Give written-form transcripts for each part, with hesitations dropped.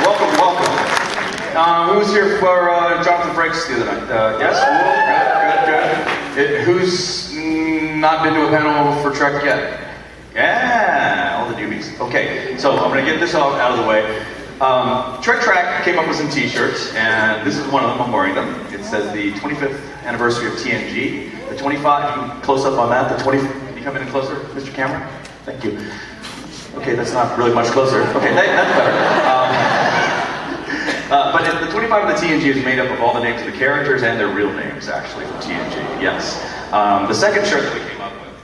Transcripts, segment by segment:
welcome. Who was here for Jonathan Frakes the other night? Yes? Good. Who's not been to a panel for Trek yet? Yeah, all the newbies. Okay, so I'm going to get this all out of the way. Trek Track came up with some t-shirts, and this is one of them. I'm wearing them. It says the 25th anniversary of TNG. The 25, you can close up on that. The 20, can you come in closer, Mr. Cameron? Thank you. Okay, that's not really much closer. Okay, that's better. But the 25 of the TNG is made up of all the names of the characters and their real names, actually, from TNG, yes. The second shirt that we came up with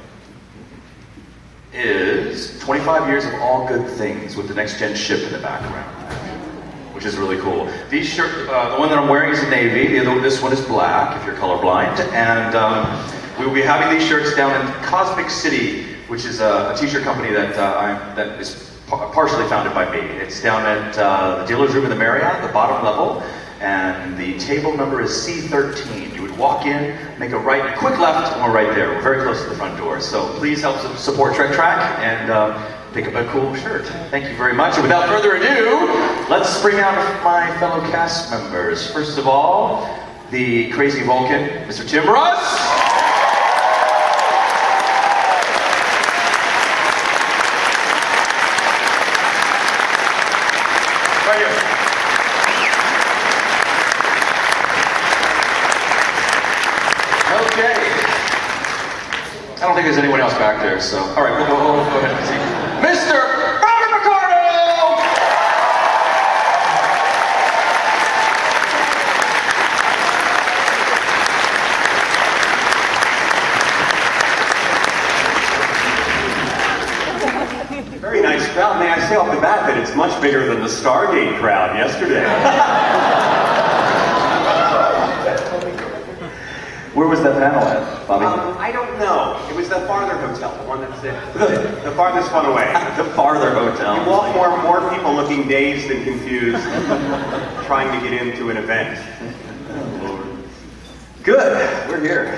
is 25 years of all good things with the next gen ship in the background, which is really cool. These shirts, the one that I'm wearing is a navy, this one is black, if you're colorblind, and we will be having these shirts down in Cosmic City, which is a t-shirt company that is partially founded by me. It's down at the dealer's room in the Marriott, the bottom level, and the table number is C13. You would walk in, make a right, a quick left, and we're right there. We're very close to the front door. So please help support Trek Track and pick up a cool shirt. Thank you very much. And without further ado, let's bring out my fellow cast members. First of all, the crazy Vulcan, Mr. Tim Russ. Right here. Okay. I don't think there's anyone else back there, so. All right, we'll go ahead and see. Mr. Picardo! Very nice crowd. May I say off the bat that it's much bigger than the Stargate crowd yesterday. Where was that panel at, Bobby? I don't know. It was the farther hotel, the one that's the farthest one away. The farther hotel. You walk more people looking dazed and confused, trying to get into an event. Good, we're here.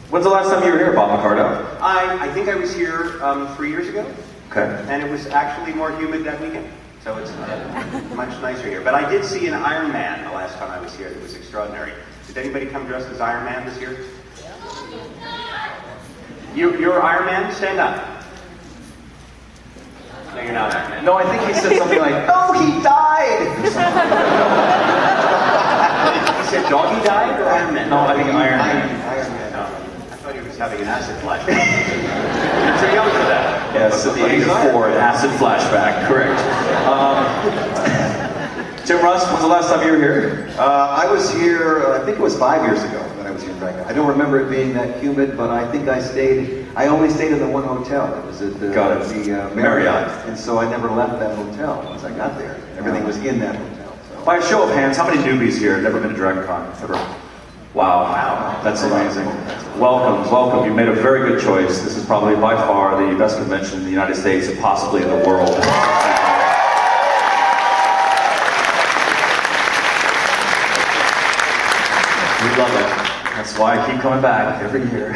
When's the last time you were here, Bob Picardo? I think I was here 3 years ago. Okay. And it was actually more humid that weekend. So it's much nicer here. But I did see an Iron Man the last time I was here. It was extraordinary. Did anybody come dressed as Iron Man this year? You're Iron Man? Stand up. No, you're not Iron Man. No, I think he said something like, "Oh, he died!" He said doggy died or Iron Man? No, I think Iron Man. Iron Man. No. I thought he was having an acid flashback. You're too young for that. Yes, at the age of 4, an acid flashback, correct. Tim Russ, when's the last time you were here? I was here, I think it was 5 years ago that I was here in Franklin. I don't remember it being that humid, but I think I only stayed in the one hotel. It was at the Marriott. And so I never left that hotel once I got there. Everything was in that hotel. So. By a show of hands, how many newbies here have never been to DragonCon ever? Wow, that's amazing. Welcome. You made a very good choice. This is probably by far the best convention in the United States and possibly in the world. We love it. That's why I keep coming back every year.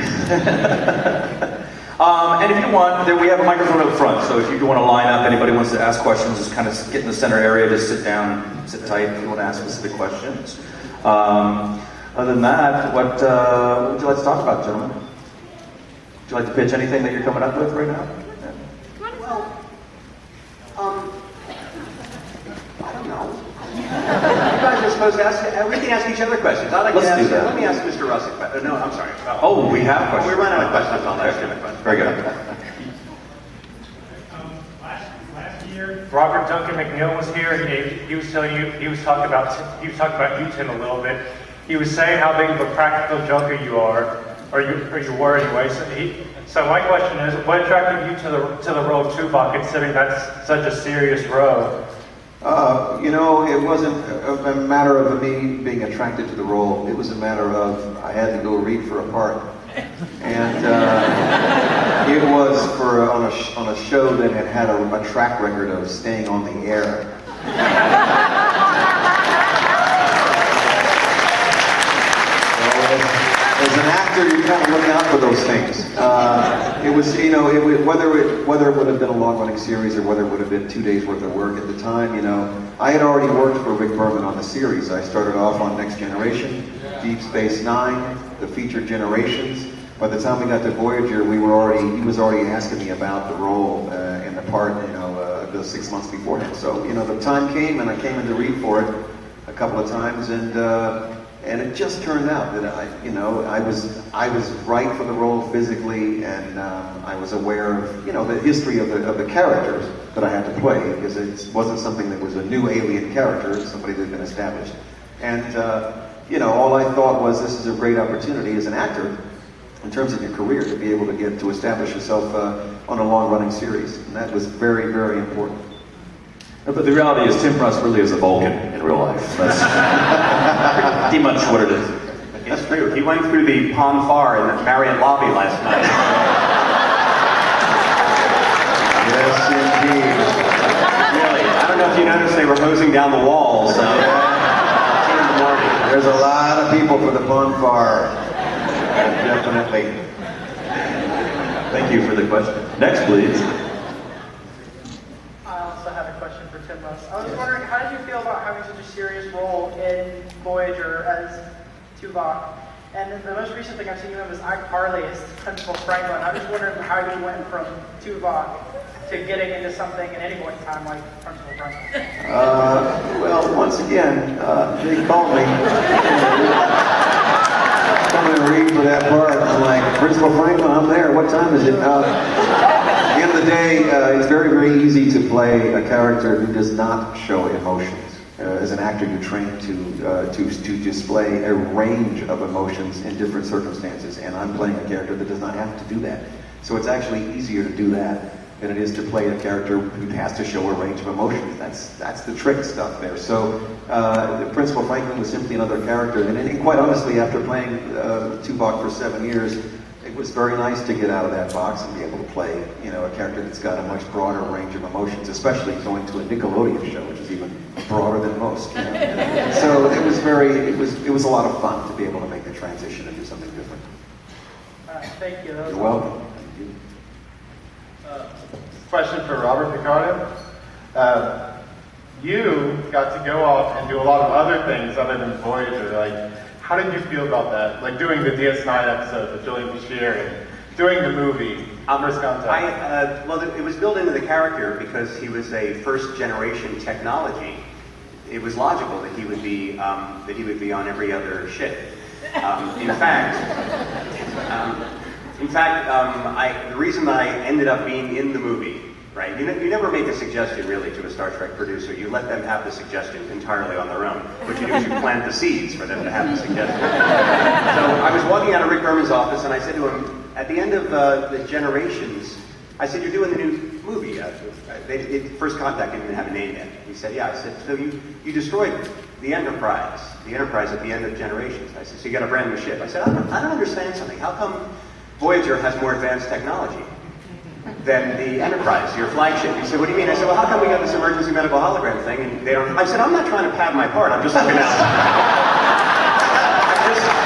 And if you want, we have a microphone up front, so if you want to line up, anybody wants to ask questions, just kind of get in the center area, just sit down, sit tight if you want to ask specific questions. Other than that, what would you like to talk about, gentlemen? Would you like to pitch anything that you're coming up with right now? Well, I don't know. You guys are supposed to ask, we can ask each other questions. I'd like Let's to ask, do that. let me ask Mr. Russ a question. No, I'm sorry. Oh, we have questions. We ran out of questions on that. Very good. Last year, Robert Duncan McNeil was here, and he was telling you, he was talking about you, Tim, a little bit. He was saying how big of a practical joker you are, or you were anyway. So my question is, what attracted you to the role of Tuvok, considering that's such a serious role? It wasn't a matter of me being attracted to the role. It was a matter of I had to go read for a part. And it was on a show that had a track record of staying on the air. As an actor, you kind of look out for those things. It It was, you know, whether it would have been a long-running series or whether it would have been 2 days worth of work at the time, you know, I had already worked for Rick Berman on the series. I started off on Next Generation, Deep Space Nine, the featured Generations. By the time we got to Voyager, he was already asking me about the role and the part, you know, the 6 months beforehand. So, you know, the time came and I came in to read for it a couple of times, and it just turned out that I was right for the role physically, and I was aware of, you know, the history of the characters that I had to play, because it wasn't something that was a new alien character, it's somebody that had been established. And you know, all I thought was, this is a great opportunity as an actor, in terms of your career, to be able to get to establish yourself on a long-running series, and that was very, very important. But the reality is, Tim Russ really is a Vulcan in real life. That's pretty much what it is. It's true. He went through the Pon Far in the Marriott lobby last night. Yes, indeed. Really, I don't know if you noticed they were hosing down the walls. 2 in the morning. There's a lot of people for the bonfire. Definitely. Thank you for the question. Next, please. I also have a question for Tim Russ. I was wondering, how did you feel about having such a serious role in Voyager as Tuvok? And then the most recent thing I've seen you in was iCarly as Principal Franklin. I'm just wondering how you went from Tuvok to getting into something at any point in time like Principal Franklin. Well, once again, they called me. Come and read for that part. I'm like, Principal Franklin, I'm there. What time is it? At the end of the day, it's very, very easy to play a character who does not show emotions. As an actor, you're trained to display a range of emotions in different circumstances, and I'm playing a character that does not have to do that. So it's actually easier to do that than it is to play a character who has to show a range of emotions. That's the trick stuff there. So Principal Franklin was simply another character, and quite honestly, after playing Tuvok for 7 years, it was very nice to get out of that box and be able to play, you know, a character that's got a much broader range of emotions, especially going to a Nickelodeon show, which is even broader than most. You know? So it was a lot of fun to be able to make the transition and do something different. Thank you. You're welcome. Thank you. Question for Robert Picardo. You got to go off and do a lot of other things other than Voyager. Like, how did you feel about that? Like doing the DS9 episode with Julian Bashir and doing the movie First Contact. Well, it was built into the character because he was a first-generation technology. It was logical that he would be on every other ship. In fact, the reason that I ended up being in the movie, right? You never make a suggestion really to a Star Trek producer. You let them have the suggestion entirely on their own. What you do is you plant the seeds for them to have the suggestion. So I was walking out of Rick Berman's office, and I said to him, at the end of the Generations, I said, "You're doing the new movie. First Contact didn't even have a name yet." He said, "Yeah." I said, "So you destroyed the Enterprise at the end of Generations." I said, "So you got a brand new ship." I said, I don't understand something. How come Voyager has more advanced technology than the Enterprise, your flagship?" He said, "What do you mean?" I said, "Well, how come we got this emergency medical hologram thing and they don't?" I said, "I'm not trying to pad my part. I'm just looking out.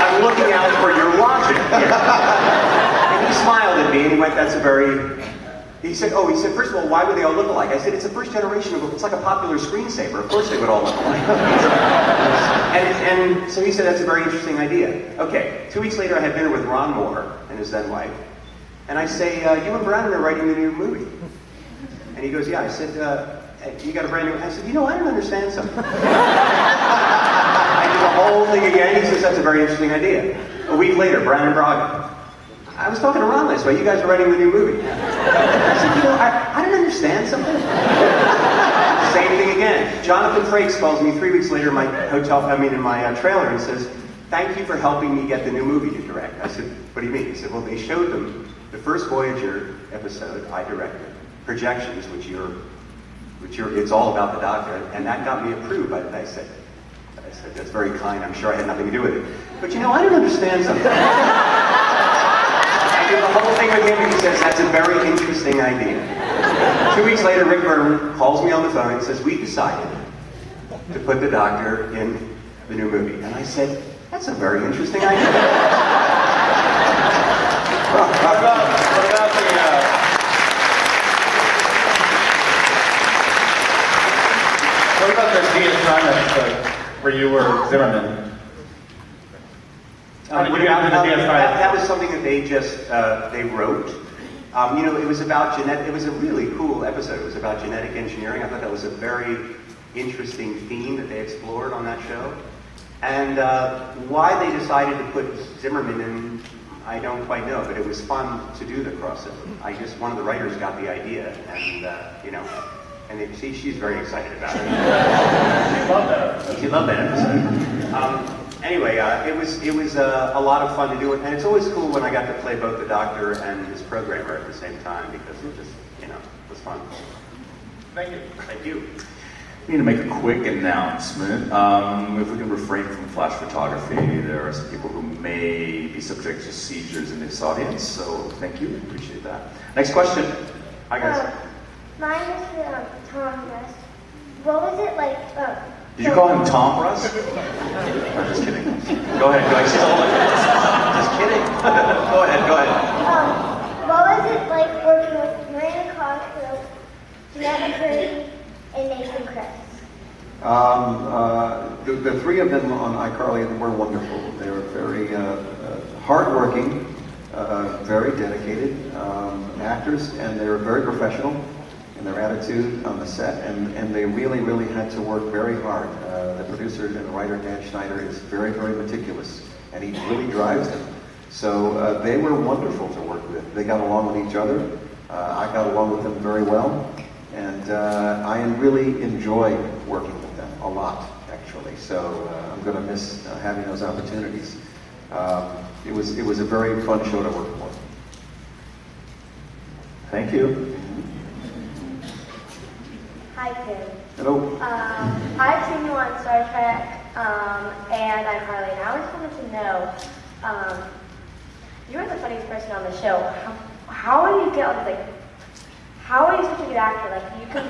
I'm looking out for your logic here." And he smiled at me and he went, he said, "First of all, why would they all look alike?" I said, "It's the first generation of it's like a popular screensaver. Of course they would all look alike." and so he said, "That's a very interesting idea." Okay, 2 weeks later I had dinner with Ron Moore and his then wife. And I say, "You and Brandon are writing the new movie." And he goes, "Yeah." I said, "You got a brand new..." I said, "I don't understand something." I did the whole thing again. He says, "That's a very interesting idea." A week later, Brandon Braga. "I was talking to Ron last week. You guys are writing the new movie." I said, I don't understand something. Same thing again. Jonathan Frakes calls me 3 weeks later in my in my trailer and says, "Thank you for helping me get the new movie to direct." I said, "What do you mean?" He said, "Well, they showed them the first Voyager episode I directed, Projections, which it's all about the Doctor, and that got me approved." I said, "That's very kind. I'm sure I had nothing to do with it. But I don't understand something." I did the whole thing with him, and he says, "That's a very interesting idea." 2 weeks later, Rick Berman calls me on the phone and says, "We decided to put the Doctor in the new movie." And I said, "That's a very interesting idea." What about the DS9 episode where you were Zimmerman? How did you get into the DS9 that was something that they just they wrote. It was about It was a really cool episode. It was about genetic engineering. I thought that was a very interesting theme that they explored on that show. And why they decided to put Zimmerman in, I don't quite know. But it was fun to do the crossover. One of the writers got the idea, and she's very excited about it. She loved that episode. Anyway, it was a lot of fun to do it, and it's always cool when I got to play both the Doctor and his programmer at the same time because it just, was fun. Thank you. Thank you. We need to make a quick announcement. If we can refrain from flash photography, there are some people who may be subject to seizures in this audience, so thank you. Appreciate that. Next question. Hi, guys. Mine is Tom Russ. What was it like? Did you call him Tom Russ? I'm just kidding. Go ahead. She's all like, just kidding. Go ahead. What was it like working with Miranda Cosgrove, Jeanette McCurdy, and Nathan Kress? The three of them on iCarly were wonderful. They were very hardworking, very dedicated actors, and they were very professional in their attitude on the set, and they really, really had to work very hard. The producer and writer, Dan Schneider, is very, very meticulous, and he really drives them. So they were wonderful to work with. They got along with each other. I got along with them very well, and I really enjoy working with them a lot, actually. So I'm going to miss having those opportunities. It was a very fun show to work for. Thank you. Hi, Tim. Hello. I've seen you on Star Trek, and I'm Harley, and I always wanted to know, you were the funniest person on the show. How do you get, how are you such a good actor? You could be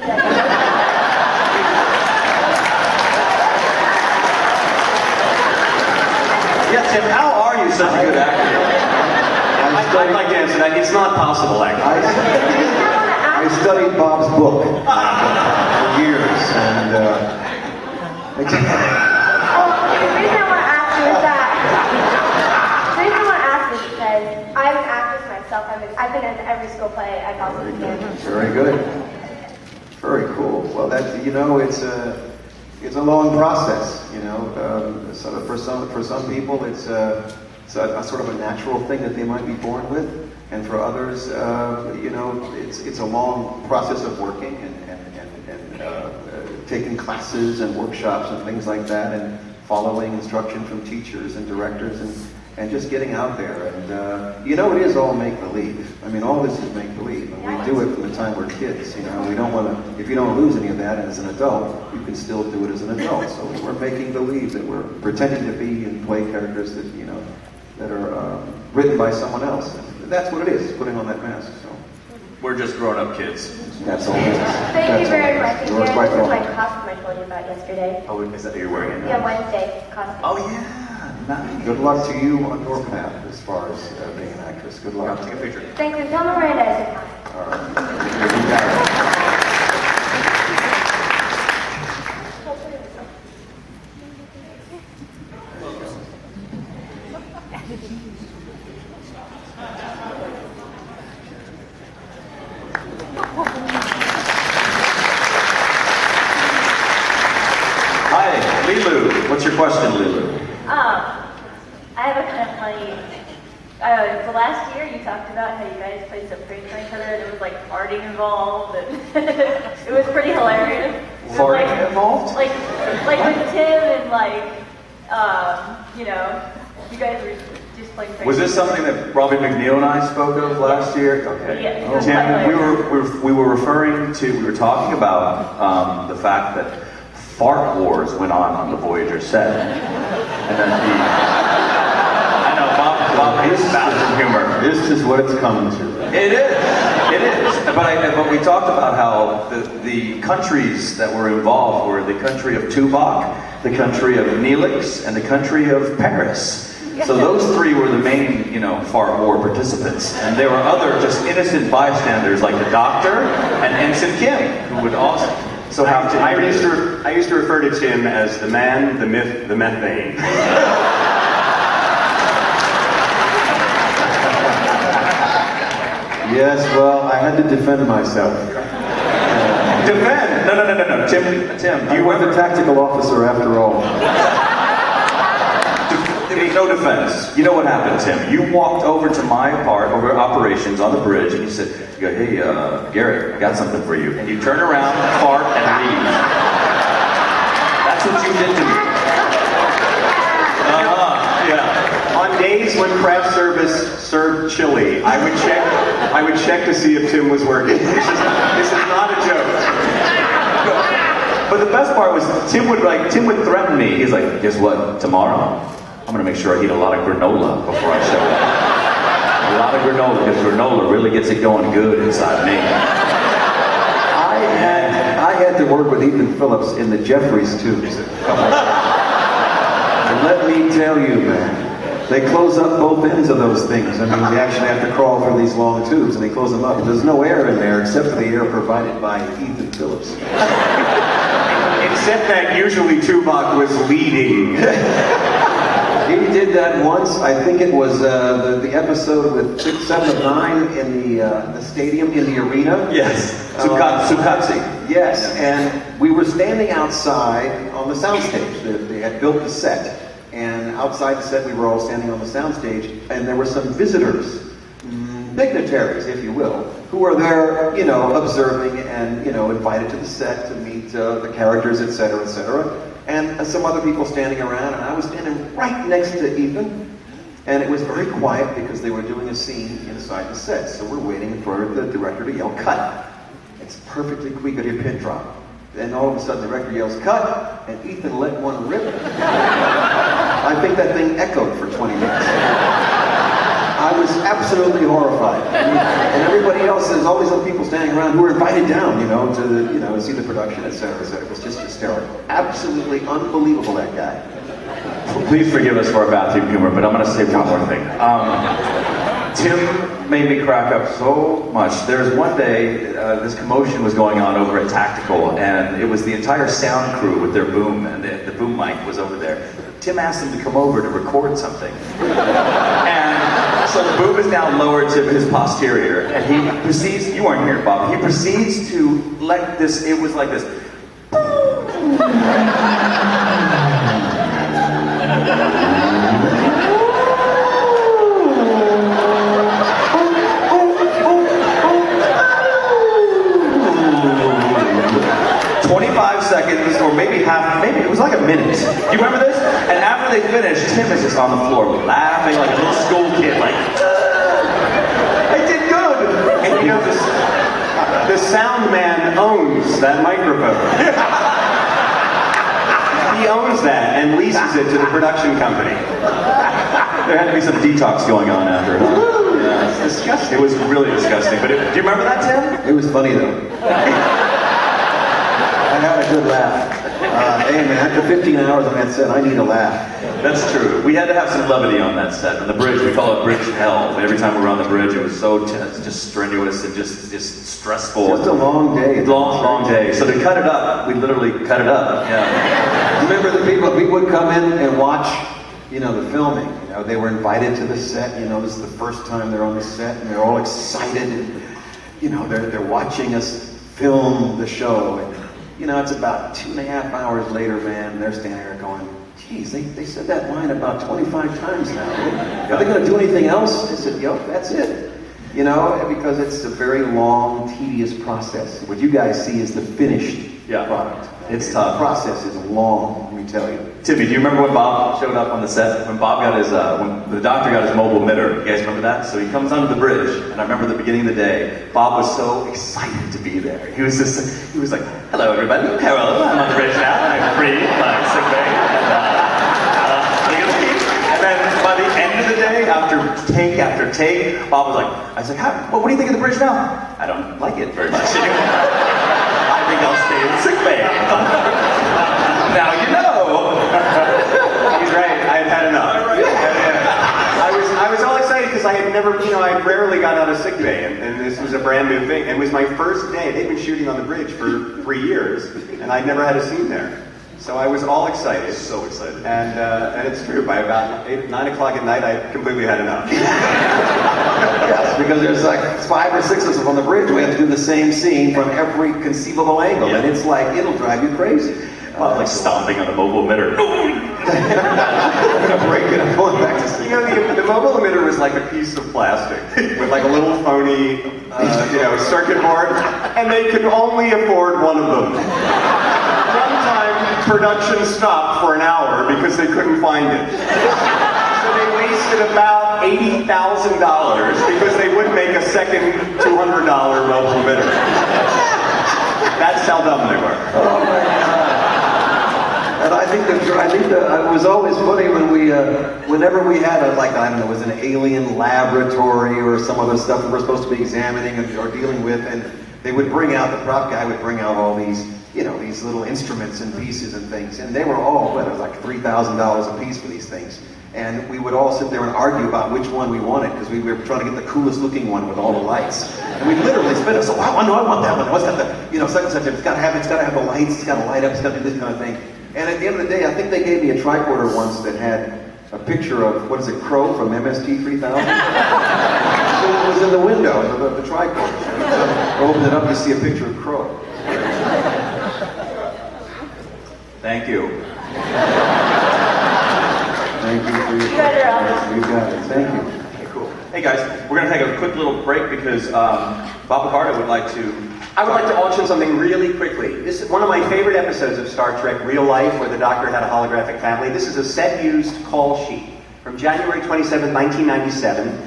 Yeah, Tim, how are you such a good actor? I'd like to answer that. It's not possible, actually. I studied Bob's book for years, and the reason I want to ask you is because I'm an actress myself. I've been in every school play I possibly can. very good, very cool. Well, it's a long process, So for some people, it's a sort of a natural thing that they might be born with. And for others, it's a long process of working and taking classes and workshops and things like that, and following instruction from teachers and directors, and just getting out there. And it is all make-believe. I mean, all this is make-believe. And we do it from the time we're kids. We don't want to. If you don't lose any of that as an adult, you can still do it as an adult. So we're making believe that we're pretending to be and play characters that that are written by someone else. That's what it is, putting on that mask. So We're just grown-up kids. that's all it is. Thank you very much. You're Yeah, quite this is my welcome. costume I told you about yesterday. Oh, is that you're wearing it now? Yeah, Wednesday costume. Oh, yeah. Nice. Good luck to you on your path as far as being an actress. Good luck. Take a picture. Thanks, and tell Miranda I said hi. All right. You got it. Hi, Lilu. What's your question, Lilu? I have a kind of funny. The last year you talked about how you guys played some pranks on each other, and there was farting involved, and it was pretty hilarious. It was Farting involved? Like with Tim and you guys were just playing pranks. Was this something that Robbie McNeil and I spoke of last year? Okay. Yeah. Oh. Tim, we were talking about the fact that fart wars went on the Voyager set, and then I know Bob hates bathroom humor. This is what it's coming to. It is. But we talked about how the countries that were involved were the country of Tuvok, the country of Neelix, and the country of Paris. So those three were the main, fart war participants. And there were other just innocent bystanders like the doctor and Ensign Kim, who would also have to... I used to refer to Tim as the man, the myth, the methane. Yes, well, I had to defend myself. Defend? No. Tim, You were the tactical officer after all. There was no defense. You know what happened, Tim? You walked over to my part, over operations on the bridge, and you said, hey, Garrett, I got something for you. And you turn around, fart, and leave. That's what you did to me. Yeah. On days when craft service served chili, I would check to see if Tim was working. This is not a joke. But the best part was Tim would threaten me. He's like, guess what? Tomorrow, I'm gonna make sure I eat a lot of granola before I show up. A lot of granola, because granola really gets it going good inside me. I had to work with Ethan Phillips in the Jeffries tubes. And let me tell you, man, they close up both ends of those things. I mean, we actually have to crawl through these long tubes, and they close them up. And there's no air in there except for the air provided by Ethan Phillips. Except that usually Tuvok was leading. He did that once. I think it was the episode with 6, 7 of 9 in the stadium, in the arena. Yes, Sukatsi. Yes, and we were standing outside on the soundstage. They had built the set. And outside the set, we were all standing on the soundstage, and there were some visitors, dignitaries, if you will, who were there, observing and, invited to the set to meet the characters, etc., etc. And some other people standing around, and I was standing right next to Ethan, and it was very quiet because they were doing a scene inside the set. So we're waiting for the director to yell, cut. It's perfectly cool, you could hear pin drop. Then all of a sudden the director yells, cut, and Ethan let one rip. I think that thing echoed for 20 minutes. I was absolutely horrified. And everybody else, there's all these other people standing around who were invited down, to see the production, etc., etc. It was just hysterical. Absolutely unbelievable, that guy. Please forgive us for our bathroom humor, but I'm going to say one more thing. Tim made me crack up so much. There's one day, this commotion was going on over at Tactical, and it was the entire sound crew with their boom, and the boom mic was over there. Tim asked them to come over to record something. And so the boom is now lowered to his posterior, and he proceeds, you weren't here, Bob, he proceeds to let this, it was like this. 25 seconds, or maybe it was like a minute. Do you remember this? And after they finished, Tim is just on the floor laughing like a little school kid, like, I did good! And the sound man owns that microphone. He owns that and leases it to the production company. There had to be some detox going on after, huh? Yeah, it's disgusting. It was really disgusting. But do you remember that, Tim? It was funny, though. I had a good laugh. Hey, man, after 15 hours on that set, I need a laugh. That's true. We had to have some levity on that set. On the bridge, we call it bridge hell. Every time we were on the bridge, it was so tense, just strenuous and just stressful. Just a long day. Long day. So to cut it up, we literally cut it up. Yeah. Remember the people, we would come in and watch, the filming. They were invited to the set. This is the first time they're on the set, and they're all excited. And, they're watching us film the show. And, it's about 2.5 hours later, man, they're standing there going, geez, they said that line about 25 times now. Are they going to do anything else? I said, yep, that's it. Because it's a very long, tedious process. What you guys see is the finished product. It's tough. The process is long, let me tell you. Timmy, do you remember when Bob showed up on the set? When Bob got when the doctor got his mobile emitter, you guys remember that? So he comes onto the bridge, and I remember the beginning of the day, Bob was so excited to be there. He was like, hello everybody, hello, I'm on the bridge now, I'm free, my sick bay, and then by the end of the day, after take after take, Bob was like, what do you think of the bridge now? I don't like it very much anymore. I think I'll stay in sick bay. Now you know. He's right. I've had enough. I rarely got out of sick bay, and this was a brand new thing. And it was my first day. They'd been shooting on the bridge for 3 years, and I'd never had a scene there. So I was all excited. So excited. And it's true, by about 9 o'clock at night, I completely had enough. Yes, because there's like 5 or 6 of us on the bridge. We have to do the same scene from every conceivable angle, and it's like, it'll drive you crazy. Like stomping on the mobile emitter. I'm gonna break it. I'm going back to sleep. You know, the mobile emitter was like a piece of plastic with like a little phony, circuit board, and they could only afford one of them. One time, production stopped for an hour because they couldn't find it. So they wasted about $80,000 because they wouldn't make a second $200 mobile emitter. That's how dumb they were. Oh my God. And I think it was always funny when whenever we had it was an alien laboratory or some other stuff that we're supposed to be examining or dealing with, and they would bring out, the prop guy would bring out all these, these little instruments and pieces and things, and they were all, it was like $3,000 a piece for these things. And we would all sit there and argue about which one we wanted, because we were trying to get the coolest looking one with all the lights. And we literally spent it, so I want that one. What's got the, such and such, it's got to have the lights, it's got to light up, it's got to do this kind of thing. And at the end of the day, I think they gave me a tricorder once that had a picture of, Crow from MST 3000? So it was in the window of the tricorder. So I opened it up to see a picture of Crow. Thank you. Thank you for your question. You got it. Thank you. Okay, cool. Hey guys, we're going to take a quick little break because Bob Picardo would like to... I would like to auction something really quickly. This is one of my favorite episodes of Star Trek Real Life, where the Doctor had a holographic family. This is a set-used call sheet from January 27, 1997.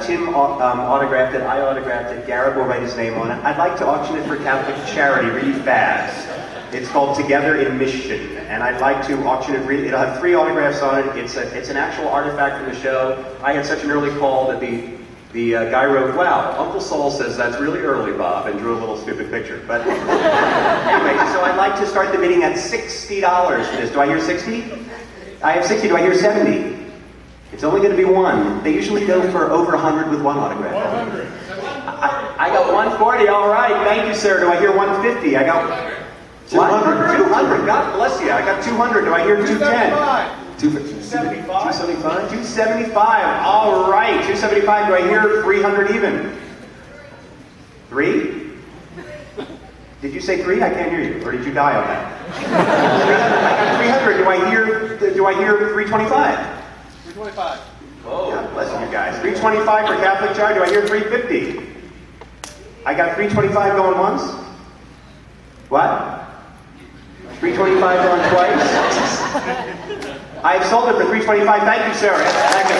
Tim autographed it, I autographed it, Garrett will write his name on it. I'd like to auction it for Catholic charity really fast. It's called Together in Mission, and I'd like to auction it. It'll have 3 autographs on it. It's an actual artifact from the show. I had such an early call that the guy wrote, "Wow, Uncle Saul says that's really early, Bob," and drew a little stupid picture. But anyway, so I'd like to start the bidding at $60 for this. Do I hear 60? I have 60. Do I hear 70? It's only going to be one. They usually go for over 100 with one autograph. 100. I got 140. All right, thank you, sir. Do I hear 150? I got 200. 200. God bless you. I got 200. Do I hear 210? 275. 275? 275. All right. 275. Do I hear 300 even? 3? Did you say 3? I can't hear you. Or did you die on that? 300. I got 300. Do I hear 325? 325. Oh, God bless you guys. 325 for Catholic charge. Do I hear 350? I got 325 going once. What? 325 going twice. I've sold it for 325. Thank you, sir. Thank you.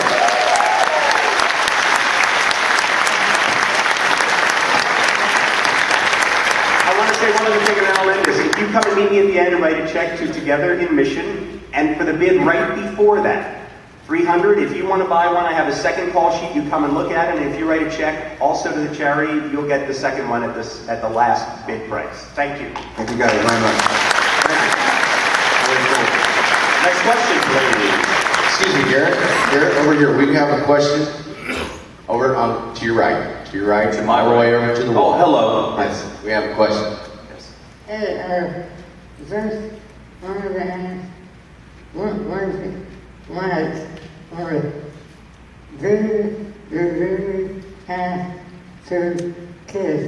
I want to say one other thing, and I'll end this. If you come and meet me at the end and write a check to Together in Mission, and for the bid right before that, 300. If you want to buy one, I have a second call sheet. You come and look at it, and if you write a check also to the charity, you'll get the second one at the last bid price. Thank you. Thank you guys very much. Very cool. Next question, please. Excuse me, Garrett. Garrett, over here. We have a question. Over on to your right. To your right. To my all the way right. over to the wall. Oh, hello. Yes. We have a question. Yes. Hey, first, one of the hands, one was, do you really have to kiss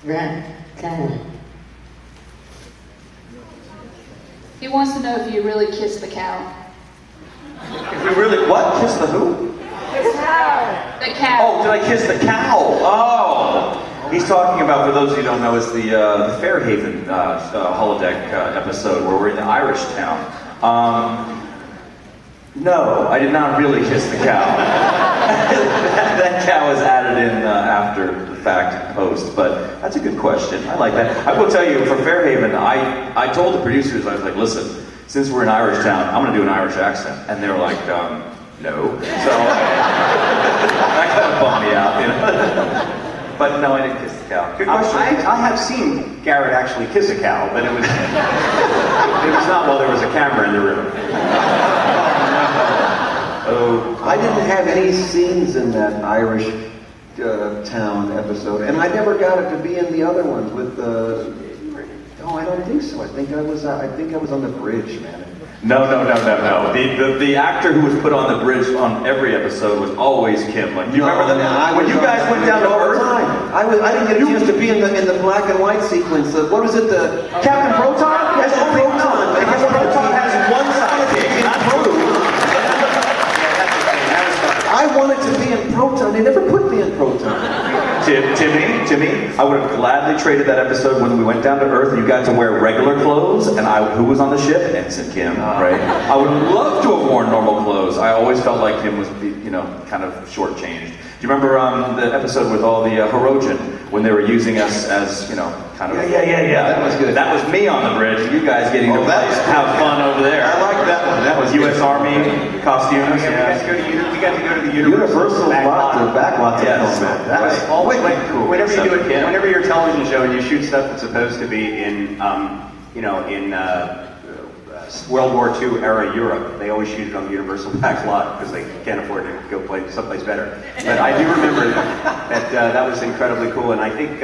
that cow? He wants to know if you really kissed the cow. If we really, what? Kiss the who? The cow. Oh, did I kiss the cow? Oh! He's talking about, for those of you who don't know, it's the Fairhaven holodeck episode where we're in the Irish town. No, I did not really kiss the cow. that cow is added in after the fact post, but that's a good question. I like that. I will tell you, for Fairhaven, I told the producers, I was like, listen, since we're in Irish town, I'm going to do an Irish accent. And they were like, no. So that kind of bummed me out, you know. But no, I didn't kiss the cow. Good question. I have seen Garrett actually kiss a cow, but it was not while there was a camera in the room. Oh. I didn't have any scenes in that Irish town episode, and I never got it to be in the other ones with no, I don't think so. I think I was on the bridge, man. No. The actor who was put on the bridge on every episode was always Kim. Like, do you remember that? When you guys went down to Earth? I didn't get a chance to be in the black and white sequence. What was it? The Captain Proton? Yes, Proton. Captain Proton has one sidekick, not two. I wanted to be in Proton. They never put me in Proton. Timmy, I would have gladly traded that episode when we went down to Earth and you got to wear regular clothes, and who was on the ship? Ensign Kim, right? I would love to have worn normal clothes. I always felt like Kim was, kind of shortchanged. Do you remember the episode with all the Hirogen when they were using us as, kind of... Yeah. That was good. That was me on the bridge. You guys getting to have fun over there. I like that one. That was U.S. Army costumes. We got to go to the Universal back lots of films, man. That was always cool. Whenever you do it, Yeah. whenever you're a television show and you shoot stuff that's supposed to be in, World War II era Europe, they always shoot it on the Universal back lot because they can't afford to go play someplace better. But I do remember that was incredibly cool, and I think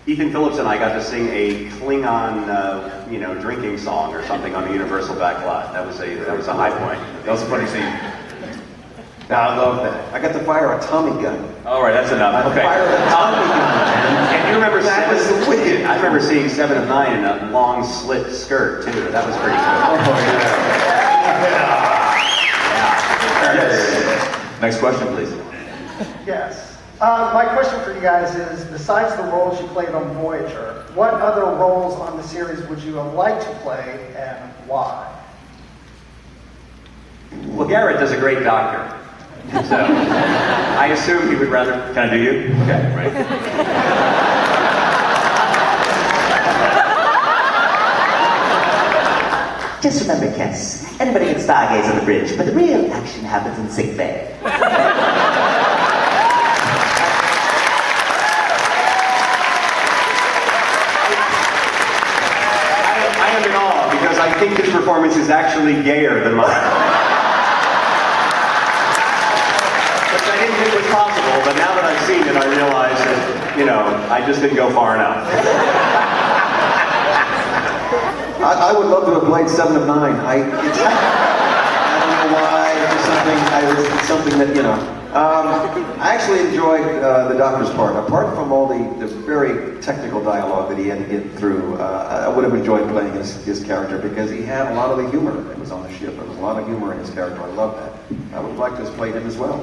Ethan Phillips and I got to sing a Klingon, drinking song or something on the Universal back lot. That was a high point. That was a funny scene. I love that. I got to fire a Tommy gun. All right, that's enough. Okay. Fire a Tommy gun, man. And you remember That was wicked. I remember seeing 7 of 9 in a long slit skirt too. That was pretty cool. Yes. Next question, please. Yes. My question for you guys is, besides the roles you played on Voyager, what other roles on the series would you have liked to play, and why? Well, Garrett does a great doctor. So, I assume he would rather... Can I do you? Okay, right. Just remember, Kes, anybody can stargaze on the bridge, but the real action happens in sick bay. I am in awe because I think his performance is actually gayer than mine. Which I didn't think was possible, but now that I've seen it, I realize that, I just didn't go far enough. I would love to have played 7 of 9. I don't know why. It's something that, I actually enjoyed the Doctor's part. Apart from all the very technical dialogue that he had to get through, I would have enjoyed playing his character because he had a lot of the humor that was on the ship. There was a lot of humor in his character. I love that. I would like to have played him as well.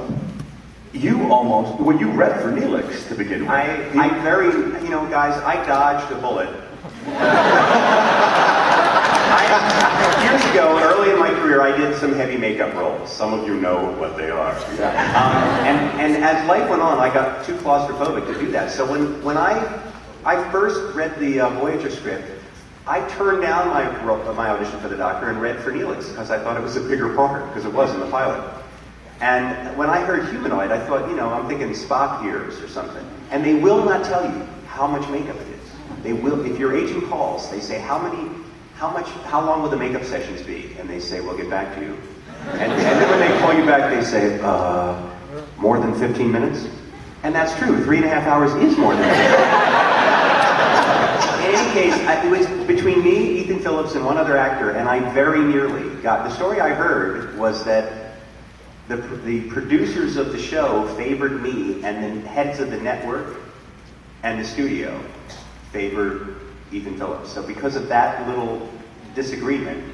You read for Neelix to begin with. Guys, I dodged a bullet. Years ago, early in my career, I did some heavy makeup roles. Some of you know what they are. And as life went on, I got too claustrophobic to do that. So when I first read the Voyager script, I turned down my audition for the Doctor and read for Neelix because I thought it was a bigger part, because it was in the pilot. And when I heard humanoid, I thought, I'm thinking Spock ears or something. And they will not tell you how much makeup it is. They will, if your agent calls, they say, how long will the makeup sessions be? And they say, we'll get back to you. And then when they call you back, they say, more than 15 minutes? And that's true, 3.5 hours is more than 15 minutes. In any case, it was between me, Ethan Phillips, and one other actor, and I very nearly got, the story I heard was that the producers of the show favored me, and the heads of the network and the studio favored Ethan Phillips. So because of that little disagreement,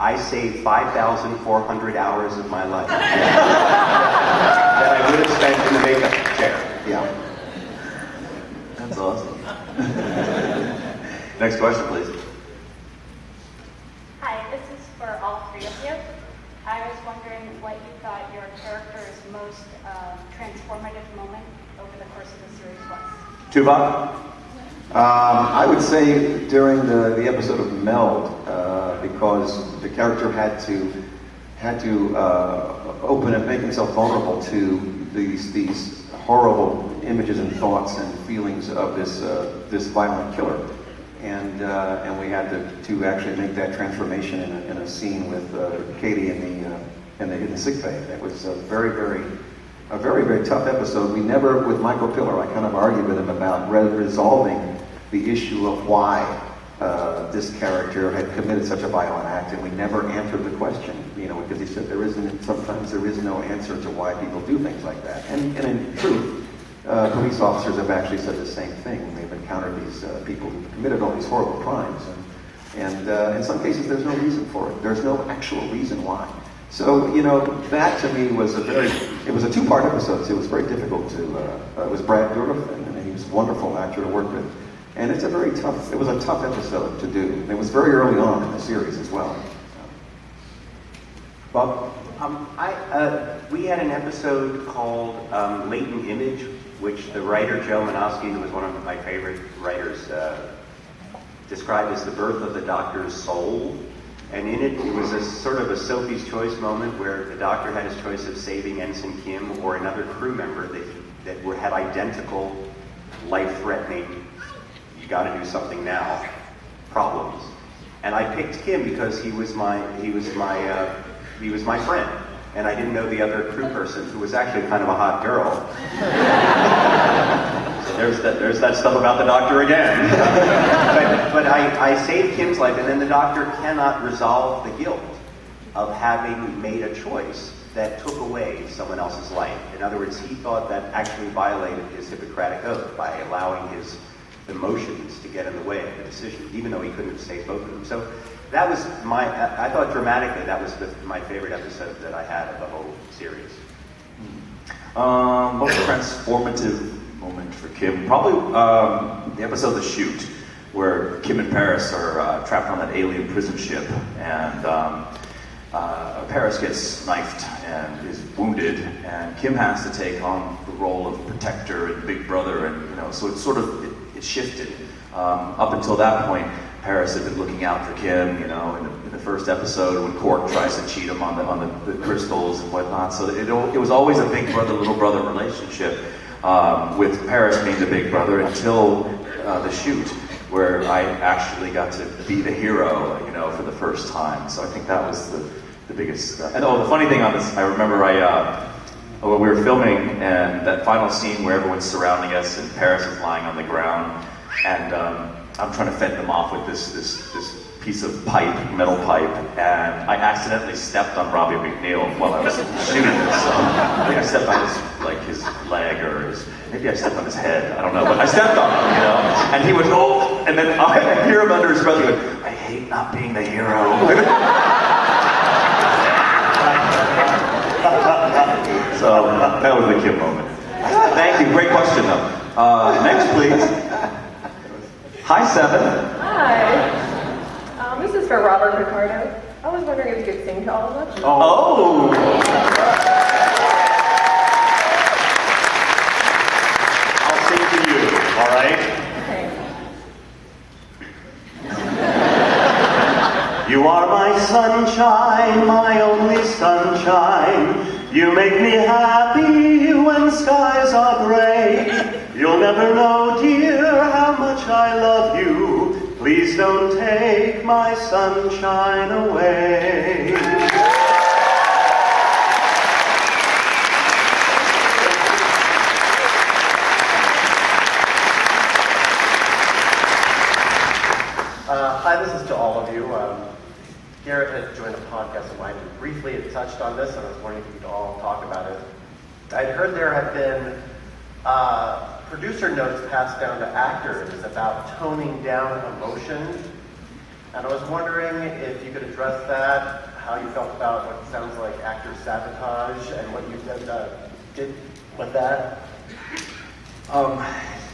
I saved 5,400 hours of my life that I would have spent in the makeup chair. Yeah. That's awesome. Next question, please. Hi, this is for all three of you. I was wondering what you thought your character's most transformative moment over the course of the series was. Tuvok? I would say during the episode of Meld, because the character had to open and make himself vulnerable to these horrible images and thoughts and feelings of this violent killer, and we had to actually make that transformation in a scene with Katie in in the sick bay. It was a very, very tough episode. We never, with Michael Piller, I kind of argued with him about resolving the issue of why this character had committed such a violent act, and we never answered the question, because he said sometimes there is no answer to why people do things like that. And in truth, police officers have actually said the same thing when they've encountered these people who've committed all these horrible crimes. And in some cases, there's no reason for it. There's no actual reason why. So, that to me was it was a two-part episode, so it was very difficult to, it was Brad Dourif, and he was a wonderful actor to work with. And it was a tough episode to do. And it was very early on in the series as well. Bob? We had an episode called Latent Image, which the writer Joe Manosky, who was one of my favorite writers, described as the birth of the Doctor's soul. And in it was a sort of a Sophie's Choice moment where the Doctor had his choice of saving Ensign Kim or another crew member that had identical life-threatening, you got to do something now problems. And I picked Kim because he was my friend, and I didn't know the other crew person, who was actually kind of a hot girl. So there's that stuff about the Doctor again. but I saved Kim's life, and then the Doctor cannot resolve the guilt of having made a choice that took away someone else's life. In other words, he thought that actually violated his Hippocratic oath by allowing his emotions to get in the way of the decision, even though he couldn't have saved both of them. So that was I thought dramatically that was my favorite episode that I had of the whole series. Most transformative moment for Kim, probably the episode The Shoot, where Kim and Paris are trapped on that alien prison ship, and Paris gets knifed and is wounded, and Kim has to take on the role of protector and big brother, and so it's sort of it shifted. Up until that point, Paris had been looking out for Kim, in the first episode when Quark tries to cheat him on the crystals and whatnot. So it was always a big brother little brother relationship, with Paris being the big brother until The Shoot, where I actually got to be the hero, for the first time. So I think that was the biggest. And the funny thing on this, I remember when we were filming, and that final scene where everyone's surrounding us and Paris is lying on the ground, and I'm trying to fend them off with this piece of metal pipe, and I accidentally stepped on Robbie McNeil while I was shooting this. So I think I stepped on his leg, or maybe I stepped on his head, I don't know, but I stepped on him, and he would go, and then I hear him under his breath going, I hate not being the hero. So that was the Kim moment. Thank you. Great question, though. Next, please. Hi, Seven. Hi. This is for Robert Picardo. I was wondering if you could sing to all of us. Oh. I'll sing to you. All right. Okay. You are my sunshine, my only sunshine. You make me happy when skies are gray. You'll never know, dear, how much I love you. Please don't take my sunshine away. Hi, this is to all of you. Garrett had joined a podcast of mine and briefly had touched on this, and I was wondering if you could all talk about it. I'd heard there had been producer notes passed down to actors about toning down emotion, and I was wondering if you could address that, how you felt about what sounds like actor sabotage, and what you did with that.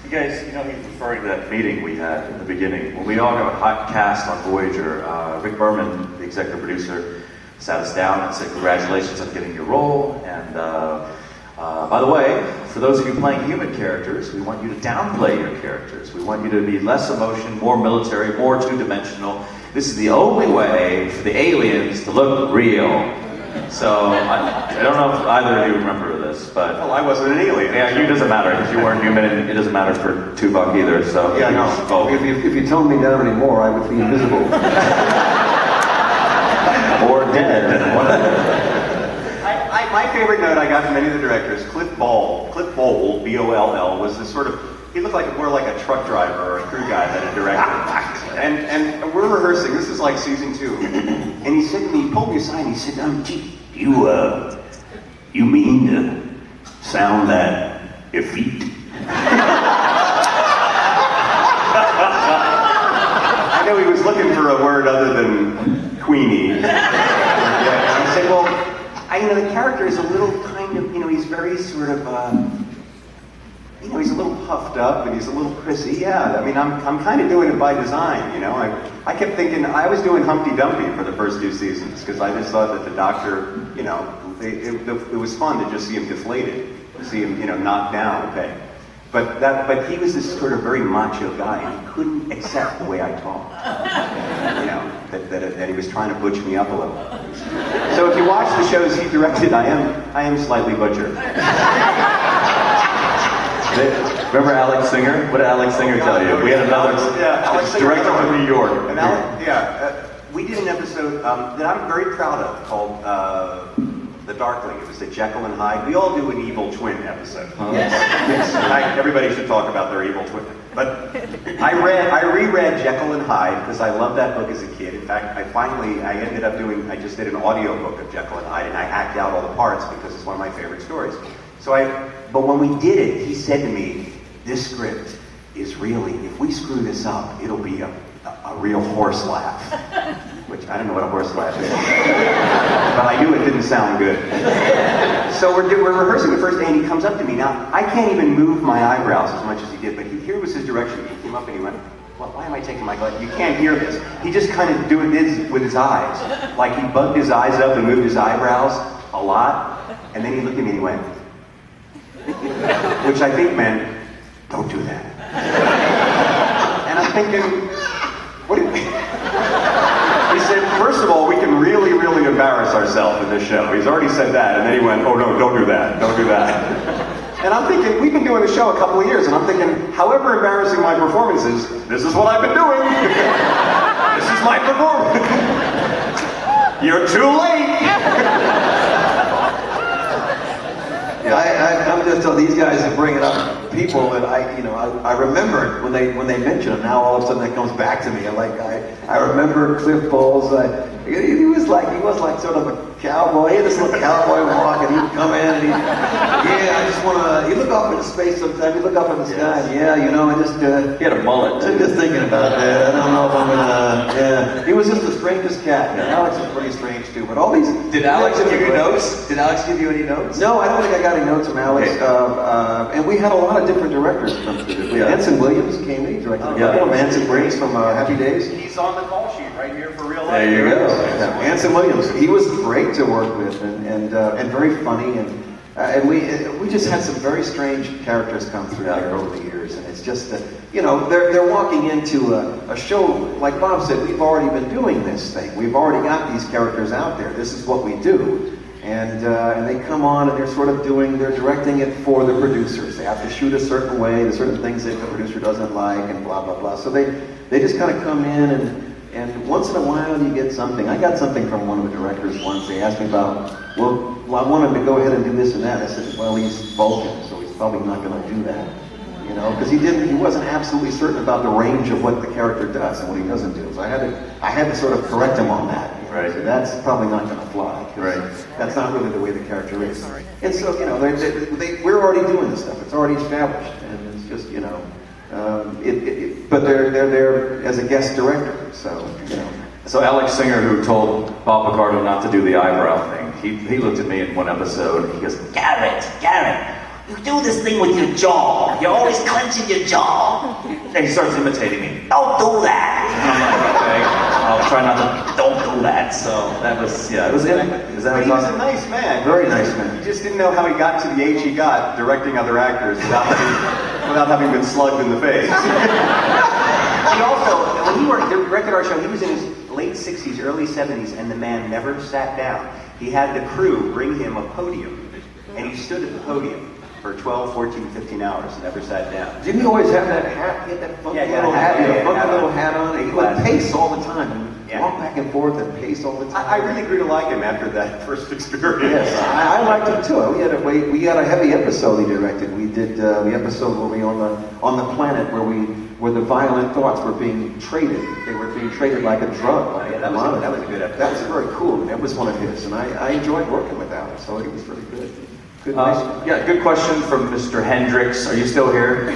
You guys, he's referring to that meeting we had in the beginning. When we all got hot cast on Voyager, Rick Berman, the executive producer, sat us down and said, congratulations on getting your role. And by the way, for those of you playing human characters, we want you to downplay your characters. We want you to be less emotion, more military, more two-dimensional. This is the only way for the aliens to look real. So, I don't know if either of you remember this, but... Well, I wasn't an alien. Yeah, you doesn't matter, because you weren't human, and it doesn't matter for Tuvok either, so... Yeah, no. If you toned me down anymore, I would be invisible. Or dead. favorite note I got from any of the directors, Cliff Boll, B-O-L-L, was this sort of, he looked like more like a truck driver or a crew guy than a director. And we're rehearsing, this is like season 2. And he said to me, he pulled me aside and he said, gee, you mean to sound that effete? I know he was looking for a word other than Queenie. And I said, well, the character is a little kind of, he's very sort of, he's a little puffed up and he's a little prissy. Yeah, I'm kind of doing it by design, I kept thinking, I was doing Humpty Dumpty for the first 2 seasons because I just thought that the Doctor, it was fun to just see him deflated, to see him, knocked down. Okay. But he was this sort of very macho guy, and he couldn't accept the way I talked. That he was trying to butch me up a little. So if you watch the shows he directed, I am slightly butchered. Remember Alex Singer? What did Alex Singer tell you? We had another director from New York. And we did an episode that I'm very proud of called The Darkling. It was the Jekyll and Hyde. We all do an evil twin episode. Yes. Everybody should talk about their evil twin. But I reread Jekyll and Hyde because I loved that book as a kid. In fact, I just did an audio book of Jekyll and Hyde, and I hacked out all the parts because it's one of my favorite stories. But when we did it, he said to me, this script is really, if we screw this up, it'll be a real horse laugh. Which, I don't know what a horse laugh is. But I knew it didn't sound good. So we're rehearsing the first day, and he comes up to me. Now, I can't even move my eyebrows as much as he did, but here was his direction. He came up and he went, well, why am I taking my glasses? You can't hear this. He just kind of doing this with his eyes. Like he bugged his eyes up and moved his eyebrows a lot. And then he looked at me and he went, which I think meant, don't do that. And I'm thinking, what do you mean? He said, first of all, we can really, really embarrass ourselves in this show. He's already said that, and then he went, oh no, don't do that, don't do that. And I'm thinking, we've been doing the show a couple of years, and I'm thinking, however embarrassing my performance is, this is what I've been doing. This is my performance. You're too late. I'm just telling these guys are bringing up people that I remember when they mention them. Now all of a sudden that comes back to me. I remember Cliff Bowles. He was like sort of a cowboy. He had this little cowboy walk, and he'd come in and I just want to. You look off into space sometimes. You look up in the sky. And, I just he had a mullet. I'm just thinking about that. I don't know if I'm gonna. Yeah, he was just the strangest cat. Alex was pretty strange too. But all these. Did Alex give you notes? Did Alex give you any notes? No, I don't think I got any notes from Alex. Okay. And we had a lot of different directors come through this. Ensign Williams came in. He directed a couple of Ensign Briggs from Happy Days. He's on the call sheet right here for real life. There you go. Ensign Williams. He was great to work with and very funny and we just had some very strange characters come through there over the years, and it's just that they're walking into a show like Bob said. We've already been doing this thing. We've already got these characters out there. This is what we do. And they come on and they're directing it for the producers. They have to shoot a certain way, there's certain things that the producer doesn't like, and blah, blah, blah. So they just kind of come in and once in a while you get something. I got something from one of the directors once. They asked me about, well, I want him to go ahead and do this and that. I said, well, he's Vulcan, so he's probably not going to do that. Because he wasn't absolutely certain about the range of what the character does and what he doesn't do. So I had to sort of correct him on that. Right. So that's probably not going to fly. Right. That's not really the way the character is. And so we're already doing this stuff. It's already established, and it's just but they're there as a guest director. So Alex Singer, who told Bob Picardo not to do the eyebrow thing, he looked at me in one episode and he goes, Garrett, you do this thing with your jaw. You're always clenching your jaw. and he starts imitating me. Don't do that. And I'm like, okay, I'll try not to. Don't do that. So that was, it was him. He was a nice man. Very nice man. You just didn't know how he got to the age he got directing other actors without having been slugged in the face. He also, when he directed our show, he was in his late 60s, early 70s, and the man never sat down. He had the crew bring him a podium, and he stood at the podium for 12, 14, 15 hours and never sat down. Didn't he always have that hat? He had that funky little hat, funky little hat on. He would pace all the time. walk back and forth and pace all the time. I really grew to like him after that first experience. Yes, I liked him too. We had a heavy episode he directed. We did the episode where we on the planet where the violent thoughts were being traded. They were being traded like a drug. Like that was a good episode. That was very cool. That was one of his, and I enjoyed working with Alan. So he was really good. Good. Yeah, good question from Mr. Hendricks. Are you still here?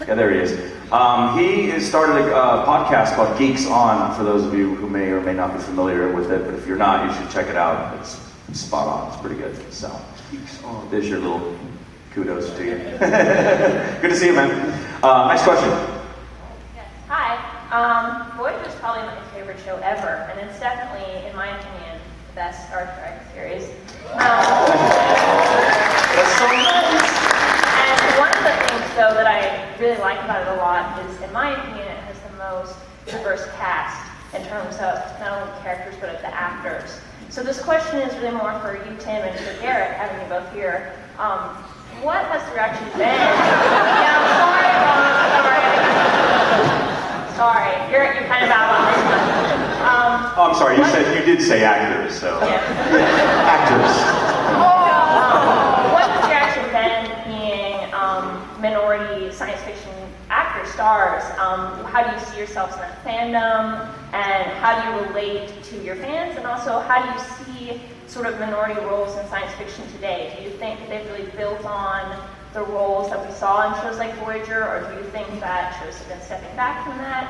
Yeah, there he is. He has started a podcast called Geeks On, for those of you who may or may not be familiar with it, but if you're not, you should check it out. It's spot on. It's pretty good. So, Geeks On. There's your little kudos to you. Good to see you, man. Next question. Yes. Hi. Voyager is probably my favorite show ever, and it's definitely, in my opinion, the best Star Trek series. That's so nice. And one of the things, though, that I really like about it a lot is, in my opinion, it has the most diverse cast in terms of not only the characters, but of the actors. So this question is really more for you, Tim, and for Garrett, having you both here. What has the reaction been? Yeah, I'm sorry, sorry. You're kind of out on this one. Oh, I'm sorry, you did say actors, so. Yeah. Actors. What has the reaction been being minority science fiction actor stars? How do you see yourselves in that fandom? And how do you relate to your fans? And also, how do you see sort of minority roles in science fiction today? Do you think that they've really built on the roles that we saw in shows like Voyager, or do you think that shows have been stepping back from that?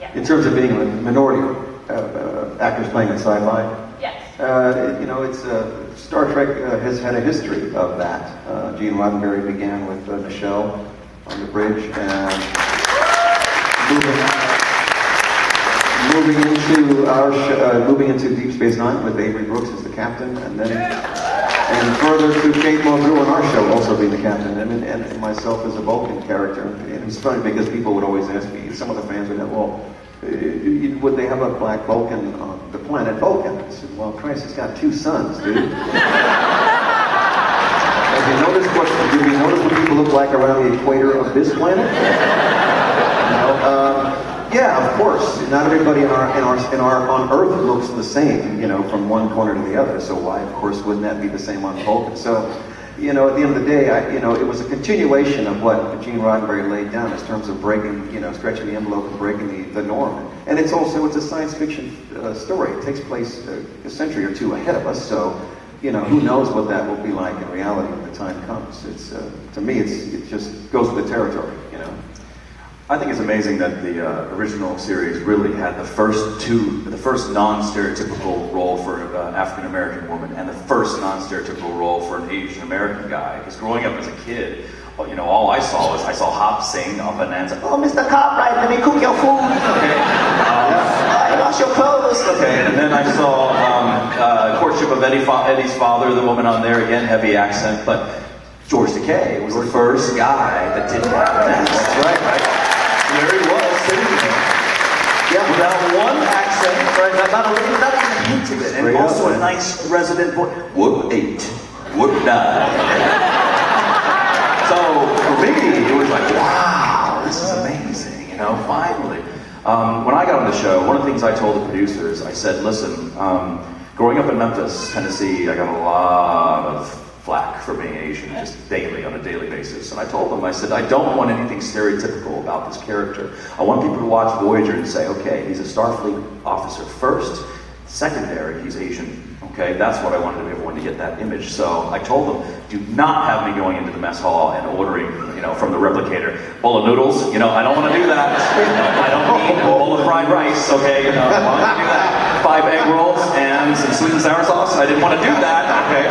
Yeah. In terms of being a minority actors playing in sci-fi? Yes. It's Star Trek has had a history of that. Gene Roddenberry began with Michelle on the bridge, and moving into Deep Space Nine with Avery Brooks as the captain, and then and further to Kate Mulgrew on our show also being the captain, and myself as a Vulcan character. And it was funny because people would always ask me, some of the fans would go, well, would they have a black Vulcan on the planet Vulcan? I said, well, Christ, he's got 2 sons, dude. Have you noticed what people look like around the equator of this planet? Yeah, of course. Not everybody on Earth looks the same, from one corner to the other. So why, of course, wouldn't that be the same on Vulcan? So, at the end of the day, it was a continuation of what Gene Roddenberry laid down in terms of breaking, stretching the envelope and breaking the norm. And it's a science fiction story. It takes place a century or 2 ahead of us. So, who knows what that will be like in reality when the time comes. It's to me, it just goes with the territory, I think it's amazing that the original series really had the first non-stereotypical role for an African-American woman and the first non-stereotypical role for an Asian-American guy. Because growing up as a kid, all I saw Hop sing a bonanza. Oh, Mr. Cartwright, let me cook your food. Okay. Wash your clothes. Okay. And then I saw Courtship of Eddie's father, the woman on there, again, heavy accent. But George Takei was the first guy that didn't have an accent. That's right. There he was, sitting there. Yeah, without one accent, right? Not even a hint of it. And also a nice resonant voice. Whoop 8, whoop 9. So for me, it was like, wow, this is amazing, finally. When I got on the show, one of the things I told the producers, I said, listen, growing up in Memphis, Tennessee, I got a lot of flack for being Asian, just on a daily basis. And I told them, I said, I don't want anything stereotypical about this character. I want people to watch Voyager and say, okay, he's a Starfleet officer first, secondary, he's Asian. Okay, that's what I wanted everyone to get that image. So I told them, do not have me going into the mess hall and ordering, from the replicator, bowl of noodles. I don't want to do that. I don't need a bowl of fried rice. Okay, I don't want to do that. 5 egg rolls and some sweet and sour sauce. I didn't want to do that. Okay,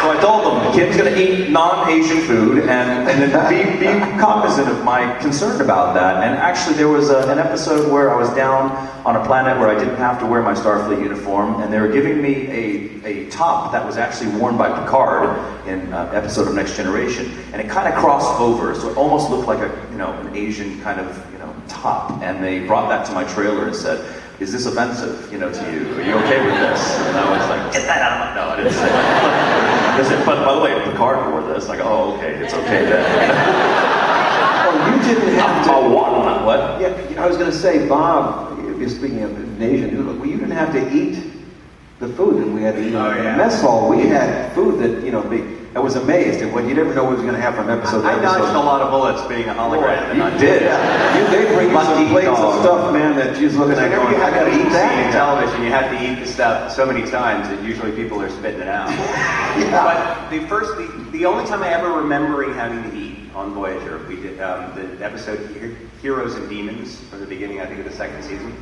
so I told them, Kim's going to eat non-Asian food and then be cognizant of my concern about that. And actually, there was an episode where I was down on a planet where I didn't have to wear my Starfleet uniform, and they were giving me a top that was actually worn by Picardo in an episode of Next Generation, and it kind of crossed over, so it almost looked like an Asian kind of top. And they brought that to my trailer and said, "Is this offensive, to you? Are you okay with this?" And I was like, "Get that out of my..." No, I didn't say that. They said, but by the way, Picard wore this. Like, oh, okay, it's okay then. Well, you didn't have to. What? Yeah, I was going to say, Bob you're speaking of Asian noodles, well, you didn't have to eat the food that we had to eat in the yeah. mess hall. We had food that, I was amazed at what you never know what was going to happen from episode to I episode. dodged a lot of bullets being a hologram. You did. They bring you some Lucky plates dog. of stuff, man, that you're looking at Whenever going, you I have got to to eat that. in television, you have to eat the stuff so many times that usually people are spitting it out. But the only time I ever remembering having to eat on Voyager, we did the episode Heroes and Demons from the beginning, I think, of the second season.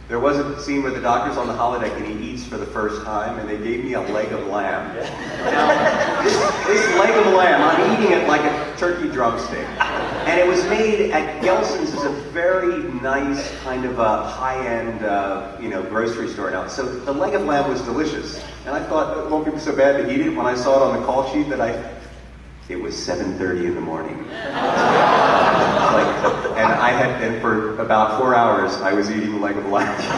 There was a scene where the doctor's on the holodeck and he eats for the first time, and they gave me a leg of lamb. Now, this leg of lamb, I'm eating it like a turkey drumstick. And it was made at Gelson's, is a very nice kind of a high-end, grocery store now. So the leg of lamb was delicious. And I thought, it won't be so bad to eat it when I saw it on the call sheet that it was 7:30 in the morning. And for about 4 hours, I was eating a leg of lamb. So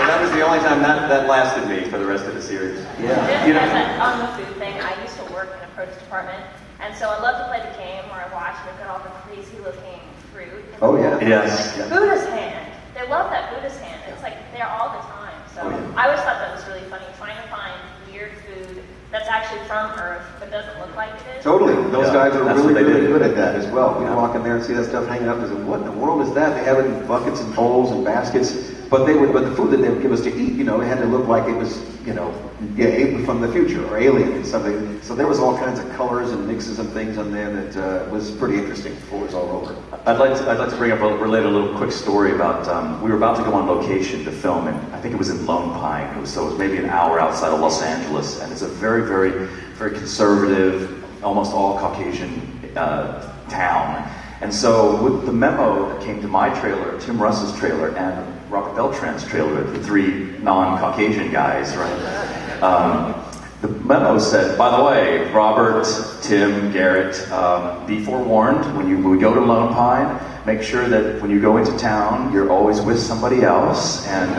that was the only time that lasted me for the rest of the series. Yeah. On the food thing, I used to work in a produce department, and so I love to play the game where I watch and look at all the crazy-looking fruit. Oh, yeah. Yes. Like Buddha's hand. They love that Buddha's hand. It's like there all the time. So I always thought that was really funny, trying to find weird food that's actually from Earth but doesn't look like it is. Totally. Those guys are that's really, what they really did. good at that as well. We walk in there and see that stuff hanging up and say, what in the world is that? They have it in buckets and bowls and baskets. But the food that they would give us to eat, it had to look like it was, from the future or alien and something. So there was all kinds of colors and mixes and things on there that was pretty interesting before it was all over. I'd like to relate a little quick story about, we were about to go on location to film, and I think it was in Lone Pine. It was maybe an hour outside of Los Angeles, and it's a very, very, very conservative, almost all Caucasian town. And so with the memo that came to my trailer, Tim Russ's trailer, and Robert Beltran's trailer, the three non-Caucasian guys, right? The memo said, by the way, Robert, Tim, Garrett, be forewarned, when we go to Lone Pine, make sure that when you go into town, you're always with somebody else. And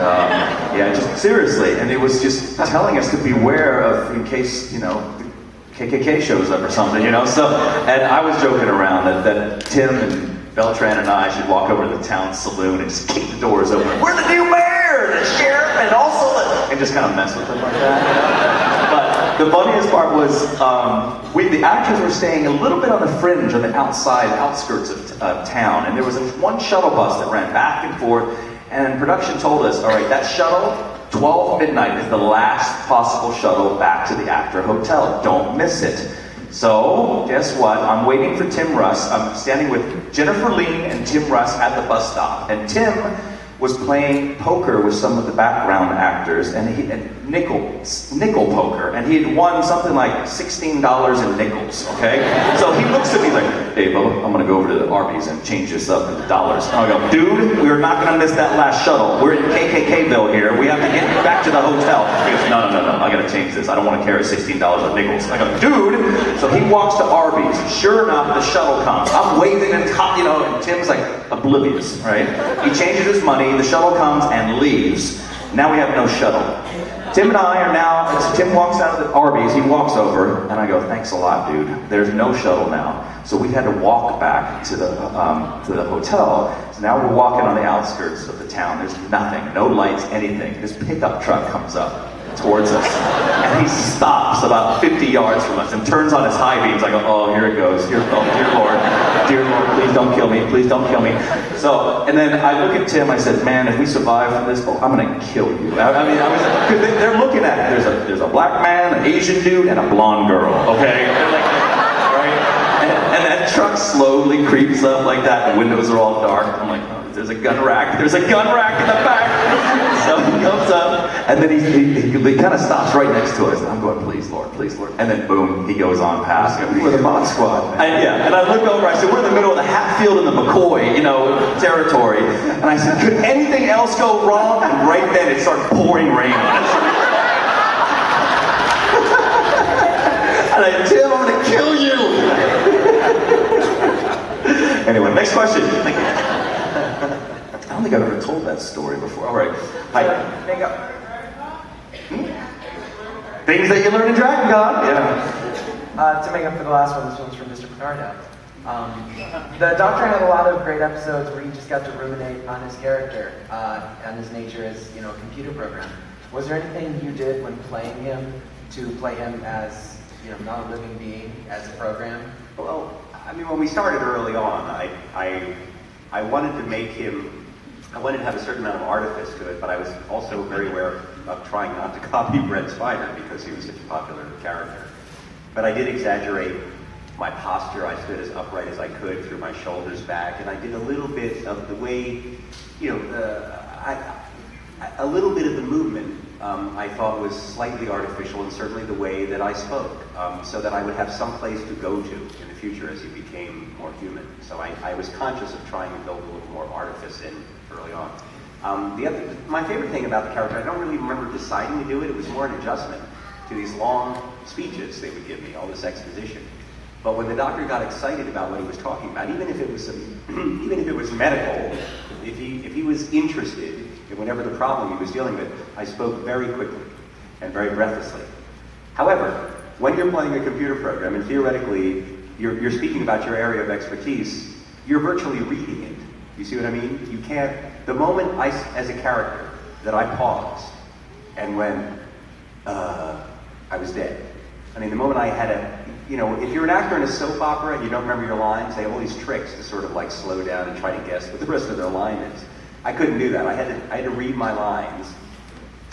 just seriously. And it was just telling us to beware of, in case, KKK shows up or something, So, and I was joking around that Tim and Beltran and I should walk over to the town saloon and just kick the doors open. We're the new mayor, the sheriff, and also and just kind of mess with them like that. But the funniest part was the actors were staying a little bit on the fringe, on the outskirts of town, and there was one shuttle bus that ran back and forth. And production told us, all right, that shuttle, 12 midnight is the last possible shuttle back to the Actor Hotel. Don't miss it. So, guess what? I'm waiting for Tim Russ. I'm standing with Jennifer Lean and Tim Russ at the bus stop. And Tim was playing poker with some of the background actors, and nickel poker, and he had won something like $16 in nickels, okay? So he looks at me like, hey, Bubba, I'm gonna go over to the Arby's and change this up into dollars. And I go, dude, we are not gonna miss that last shuttle. We're in KKKville here. We have to get back to the hotel. He goes, no, I gotta change this. I don't wanna carry $16 of nickels. I go, dude! So he walks to Arby's. Sure enough, the shuttle comes. I'm waving and and Tim's like oblivious, right? He changes his money, the shuttle comes and leaves. Now we have no shuttle. Tim and I are now, as Tim walks out of the Arby's, he walks over, and I go, thanks a lot, dude. There's no shuttle now. So we had to walk back to the hotel. So now we're walking on the outskirts of the town. There's nothing, no lights, anything. This pickup truck comes up towards us, and he stops about 50 yards from us and turns on his high beams. I go, oh, here it goes. Dear Lord, please don't kill me. Please don't kill me. So, and then I look at Tim. I said, man, if we survive from this, I'm gonna kill you. Because they're looking at it. There's a black man, an Asian dude, and a blonde girl. Okay, they're like, right? And that truck slowly creeps up like that. The windows are all dark. I'm like, oh, there's a gun rack. There's a gun rack in the back. So he comes up, and then he kind of stops right next to us. And I'm going, please, Lord, please, Lord. And then boom, he goes on past. We're the Mod Squad. And I look over. I said, we're in the middle of the Hatfield and the McCoy, territory. And I said, could anything else go wrong? And right then, it started pouring rain on us. And I said, Tim, I'm going to kill you. Anyway, next question. Thank you. I don't think I've ever told that story before. All right. Hi. Things that you learn in Dragon God. To make up for the last one, this one's from Mr. Picardo. The Doctor had a lot of great episodes where he just got to ruminate on his character and his nature as, a computer program. Was there anything you did when playing him to play him as, not a living being, as a program? Well, I mean, when we started early on, I wanted to make him, I wanted to have a certain amount of artifice to it, but I was also very aware of trying not to copy Brent Spiner because he was such a popular character. But I did exaggerate my posture. I stood as upright as I could, threw my shoulders back, and I did a little bit of the way, a little bit of the movement I thought was slightly artificial, and certainly the way that I spoke, so that I would have some place to go to in the future as he became more human. So I was conscious of trying to build a little more artifice in early on. My favorite thing about the character, I don't really remember deciding to do it. It was more an adjustment to these long speeches they would give me, all this exposition. But when the Doctor got excited about what he was talking about, even if it was medical, if he was interested in whatever the problem he was dealing with, I spoke very quickly and very breathlessly. However, when you're playing a computer program and theoretically you're speaking about your area of expertise, you're virtually reading it. You see what I mean? You can't. The moment as a character, that I paused and went, I was dead. I mean, the moment I had if you're an actor in a soap opera and you don't remember your lines, they have all these tricks to sort of like slow down and try to guess what the rest of their line is. I couldn't do that. I had to read my lines.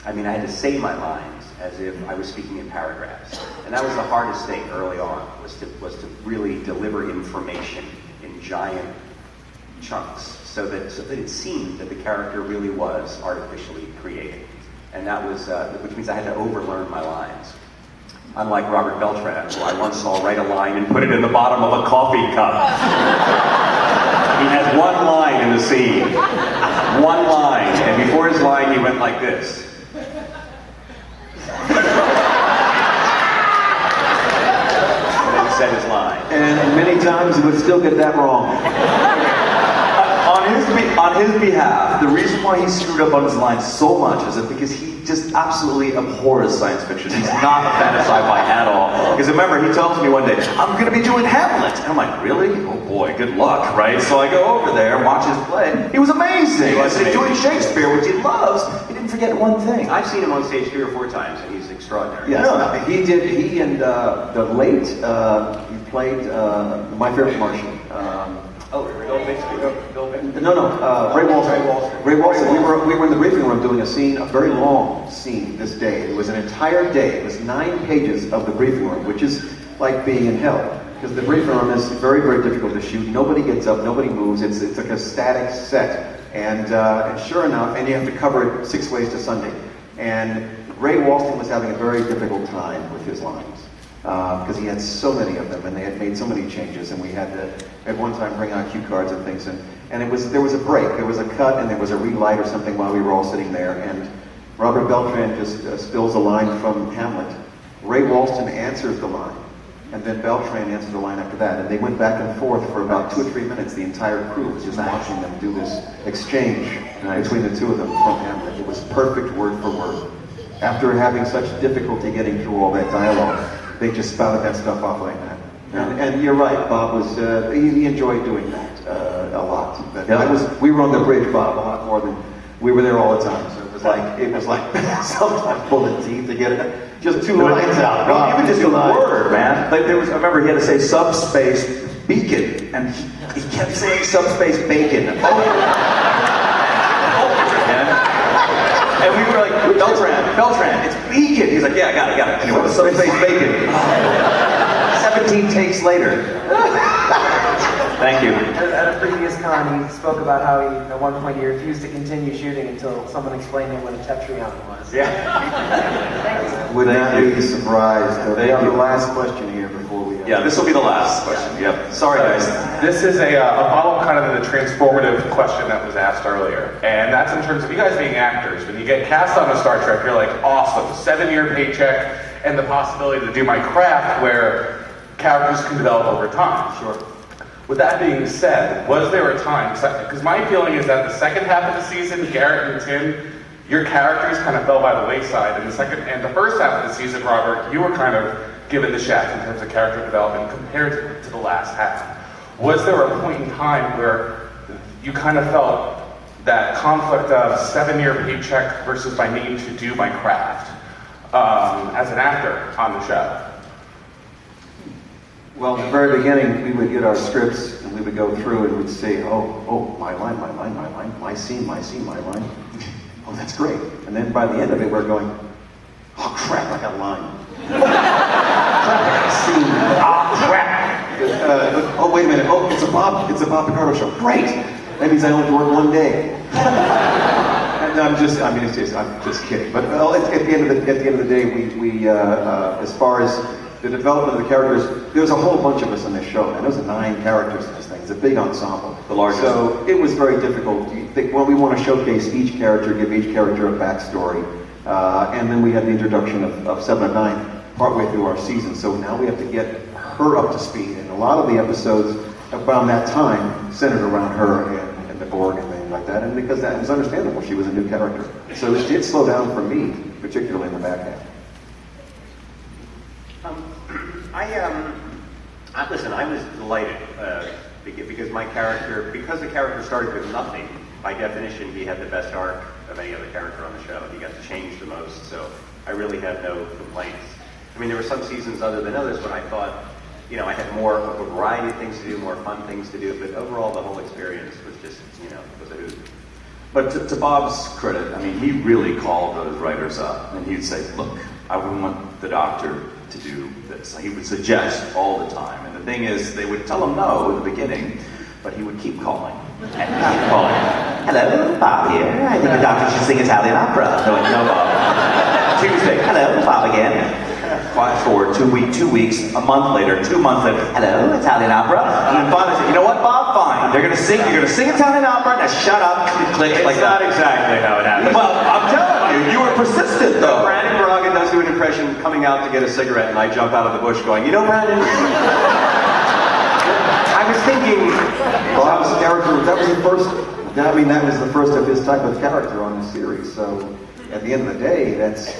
I mean, I had to say my lines as if I was speaking in paragraphs. And that was the hardest thing early on, was to really deliver information in giant chunks so that it seemed that the character really was artificially created. And that was, which means I had to overlearn my lines. Unlike Robert Beltran, who I once saw write a line and put it in the bottom of a coffee cup. He had one line in the scene. One line. And before his line, he went like this. And then he said his line. And many times he would still get that wrong. On his behalf, the reason why he screwed up on his lines so much is that because he just absolutely abhors science fiction. He's not a fan of sci-fi at all. Because remember, he tells me one day, I'm going to be doing Hamlet. And I'm like, really? Oh boy, good luck, right? So I go over there and watch his play. He was amazing. He's doing Shakespeare, which he loves. He didn't forget one thing. I've seen him on stage 3 or 4 times, and he's extraordinary. Yes, he and the late, he played My Favorite Martian. Ray Walston. Ray Walston. We were in the briefing room doing a very long scene this day. It was an entire day. It was 9 pages of the briefing room, which is like being in hell. Because the briefing room is very, very difficult to shoot. Nobody gets up, nobody moves. It's like a static set. And sure enough, and you have to cover it 6 ways to Sunday. And Ray Walston was having a very difficult time with his lines. Because he had so many of them, and they had made so many changes, and we had to, at one time, bring out cue cards and things, and there was a break, there was a cut, and there was a relight or something while we were all sitting there, and Robert Beltran just spills a line from Hamlet. Ray Walston answers the line, and then Beltran answers the line after that, and they went back and forth for about 2 or 3 minutes. The entire crew was just watching them do this exchange between the two of them from Hamlet. It was perfect word for word. After having such difficulty getting through all that dialogue, they just spouted that stuff off like that. And you're right, Bob was, he enjoyed doing that a lot. We were on the bridge, Bob, a lot more than, we were there all the time. So it was like sometimes pulling teeth to get it. Just 2 lines out. No, even just a word, man. Like I remember he had to say subspace beacon, and he kept saying subspace bacon. And we were like, Beltran, it's beacon. He's like, yeah, I got it. Anyway, subspace bacon. 17 takes later. Thank you. At a previous con, he spoke about how at one point he refused to continue shooting until someone explained to him what a tetryon was. Yeah. Would not be surprised. We have the last question here before we... Yeah, this will be the last question. Yep. Sorry, guys. This is a follow-up kind of the transformative question that was asked earlier. And that's in terms of you guys being actors. When you get cast on a Star Trek, you're like, awesome, 7-year paycheck, and the possibility to do my craft where characters can develop over time. Sure. With that being said, was there a time, because my feeling is that the second half of the season, Garrett and Tim, your characters kind of fell by the wayside, and the first half of the season, Robert, you were kind of given the shaft in terms of character development compared to the last half. Was there a point in time where you kind of felt that conflict of 7-year paycheck versus my need to do my craft as an actor on the show? Well, in the very beginning, we would get our scripts and we would go through and we'd say, oh, my line, my scene, my line. Oh, that's great. And then by the end of it, we're going, oh crap, I got a line. Crap, I got a scene. Oh crap. Oh, wait a minute. Oh, it's a Bob Picardo show. Great. That means I only have to work one day. And I'm just kidding. But at the end of the day, we as far as the development of the characters, there's a whole bunch of us in this show, and there's 9 characters in this thing. It's a big ensemble. The largest. So it was very difficult. When we want to showcase each character, give each character a backstory, and then we had the introduction of 7 of 9 partway through our season. So now we have to get her up to speed, and a lot of the episodes around that time centered around her and the Borg and things like that, and because that was understandable, she was a new character. So it did slow down for me, particularly in the back half. Listen, I was delighted because the character started with nothing. By definition, he had the best arc of any other character on the show. He got to change the most, so I really had no complaints. I mean, there were some seasons other than others when I thought, I had more of a variety of things to do, more fun things to do, but overall the whole experience was just, was a hoot. But to Bob's credit, I mean, he really called those writers up, and he'd say, look, I wouldn't want the Doctor to do this. He would suggest all the time. And the thing is, they would tell him no at the beginning, but he would keep calling. And keep calling. Hello, Bob here. I think the Doctor should sing Italian opera. They're like, no, Bob. Tuesday. Hello, Bob again. Fast forward 2 weeks, a month later, 2 months later. Hello, Italian opera. And then finally said, you know what, Bob? Fine. You're gonna sing Italian opera. Now shut up. Click It's like not that. exactly how it happened. Well, I'm telling you, you were persistent though. Brandon Braga does do an impression coming out to get a cigarette, and I jump out of the bush going, Brandon, I was thinking, Bob's character, that was the first of his type of character on the series. So at the end of the day, that's,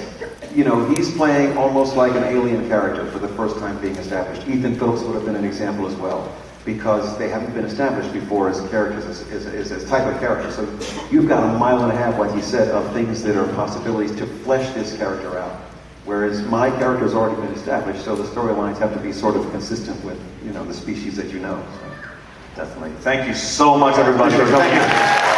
he's playing almost like an alien character for the first time being established. Ethan Phillips would have been an example as well, because they haven't been established before as characters, as type of character. So you've got 1.5 miles, like you said, of things that are possibilities to flesh this character out. Whereas my character has already been established, so the storylines have to be sort of consistent with, the species that you know. So. Definitely. Thank you so much, everybody, for coming.